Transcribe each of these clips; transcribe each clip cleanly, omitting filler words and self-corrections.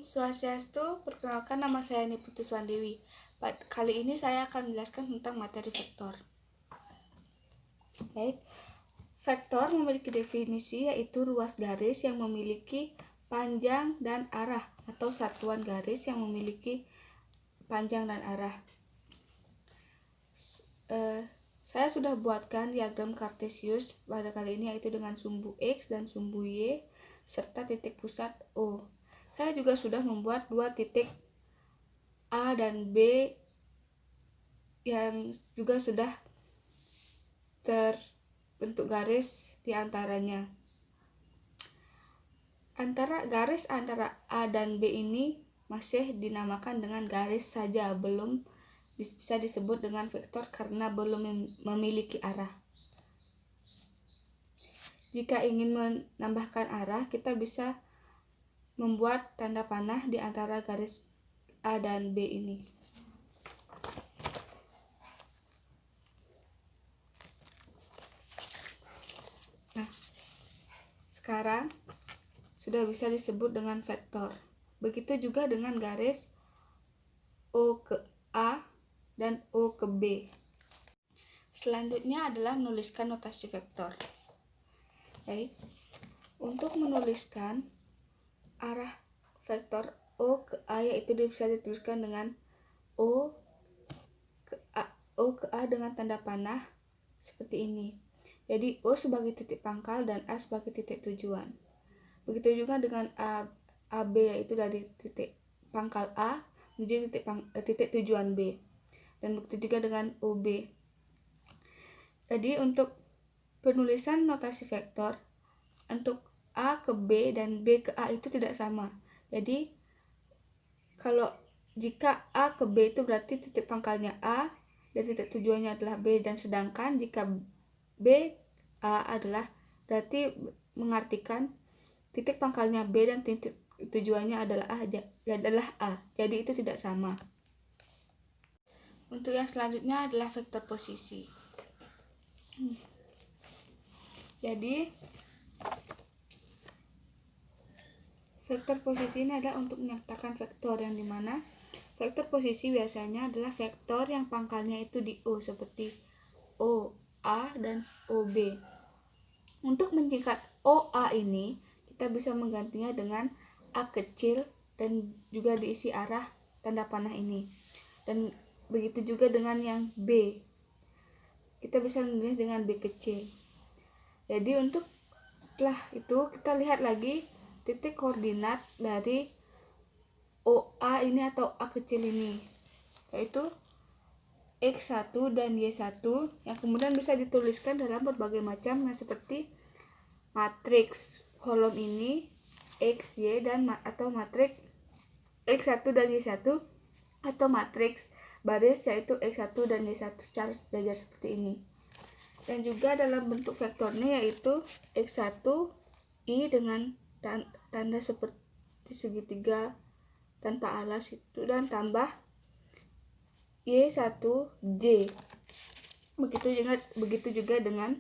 Swastiastu, perkenalkan nama saya Niputu Swandewi. Kali ini saya akan menjelaskan tentang materi vektor. Baik, vektor memiliki definisi yaitu ruas garis yang memiliki panjang dan arah atau satuan garis yang memiliki panjang dan arah. Saya sudah buatkan diagram Cartesius pada kali ini yaitu dengan sumbu X dan sumbu Y serta titik pusat O. Saya juga sudah membuat dua titik A dan B yang juga sudah terbentuk garis di antaranya. Garis antara A dan B ini masih dinamakan dengan garis saja, belum bisa disebut dengan vektor karena belum memiliki arah. Jika ingin menambahkan arah, kita bisa membuat tanda panah di antara garis A dan B ini. Nah, sekarang sudah bisa disebut dengan vektor. Begitu juga dengan garis O ke A dan O ke B. Selanjutnya adalah menuliskan notasi vektor. Baik, untuk menuliskan arah vektor O ke A yaitu bisa dituliskan dengan O ke A dengan tanda panah seperti ini. Jadi O sebagai titik pangkal dan A sebagai titik tujuan. Begitu juga dengan AB yaitu dari titik pangkal A menuju titik tujuan B. Dan begitu juga dengan OB. Jadi untuk penulisan notasi vektor untuk A ke B dan B ke A itu tidak sama. Jadi jika A ke B itu berarti titik pangkalnya A dan titik tujuannya adalah B, dan sedangkan jika B A adalah berarti mengartikan titik pangkalnya B dan titik tujuannya adalah A. Jadi itu tidak sama. Untuk yang selanjutnya adalah vektor posisi. Jadi vektor posisi ini adalah untuk menyatakan vektor yang dimana vektor posisi biasanya adalah vektor yang pangkalnya itu di O seperti O, A, dan OB. Untuk menyingkat OA ini kita bisa menggantinya dengan A kecil dan juga diisi arah tanda panah ini. Dan begitu juga dengan yang B. Kita bisa menulis dengan B kecil. Jadi untuk setelah itu kita lihat lagi titik koordinat dari OA ini atau A kecil ini, yaitu X1 dan Y1 yang kemudian bisa dituliskan dalam berbagai macam seperti matriks kolom ini XY dan atau matriks X1 dan Y1 atau matriks baris yaitu X1 dan Y1 secara sejajar seperti ini. Dan juga dalam bentuk vektornya yaitu X1 I dengan tanda seperti segitiga tanpa alas itu dan tambah Y1J. Begitu juga dengan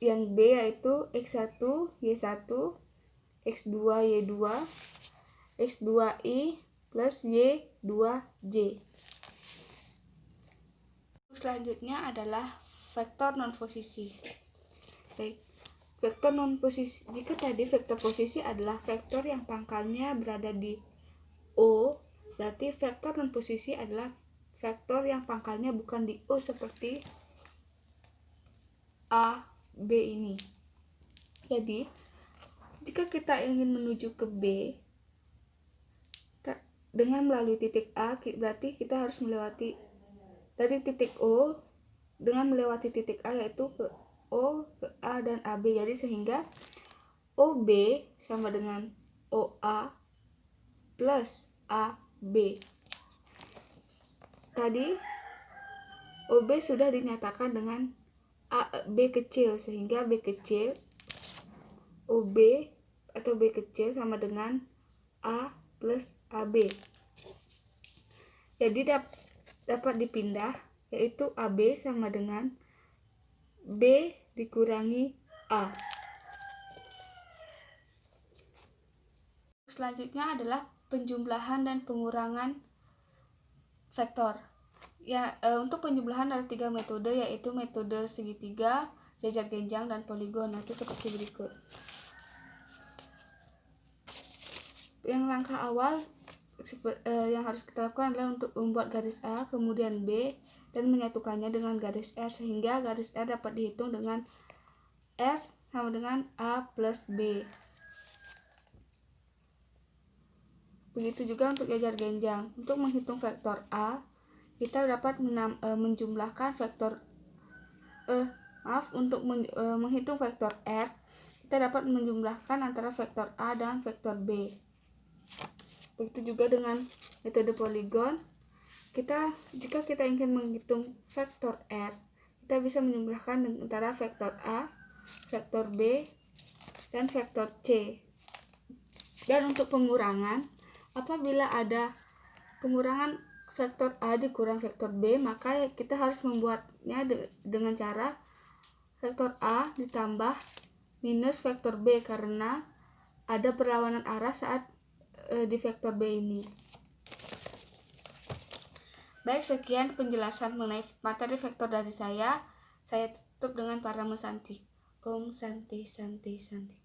yang B yaitu X1 Y1 X2 Y2 X2I plus Y2J. Selanjutnya adalah vektor non posisi. Baik, vektor non posisi, jika tadi vektor posisi adalah vektor yang pangkalnya berada di O, berarti vektor non posisi adalah vektor yang pangkalnya bukan di O seperti A, B ini. Jadi jika kita ingin menuju ke B dengan melalui titik A, berarti kita harus melewati dari titik O dengan melewati titik A yaitu ke O, ke A, dan AB. Jadi sehingga OB sama dengan OA plus AB. Tadi OB sudah dinyatakan dengan B kecil, sehingga B kecil OB atau B kecil sama dengan A plus AB. Jadi dapat dipindah, yaitu AB sama dengan B dikurangi A. Selanjutnya adalah penjumlahan dan pengurangan vektor. Ya, untuk penjumlahan ada 3 metode, yaitu metode segitiga, jajar genjang, dan poligon. Nah, itu seperti berikut. Yang langkah awal yang harus kita lakukan adalah untuk membuat garis A, kemudian B, dan menyatukannya dengan garis R, sehingga garis R dapat dihitung dengan R sama dengan A plus B. Begitu juga untuk jajar genjang. Untuk menghitung vektor A, kita dapat menjumlahkan vektor untuk menghitung vektor R, kita dapat menjumlahkan antara vektor A dan vektor B. Begitu juga dengan metode poligon. Jika kita ingin menghitung vektor R, kita bisa menjumlahkan antara vektor A, vektor B, dan vektor C. Dan untuk pengurangan, apabila ada pengurangan vektor A dikurang vektor B, maka kita harus membuatnya dengan cara vektor A ditambah minus vektor B, karena ada perlawanan arah saat di vektor B ini. Baik, sekian penjelasan mengenai materi vektor dari saya. Saya tutup dengan Parama Santi. Om Santi Santi Santi.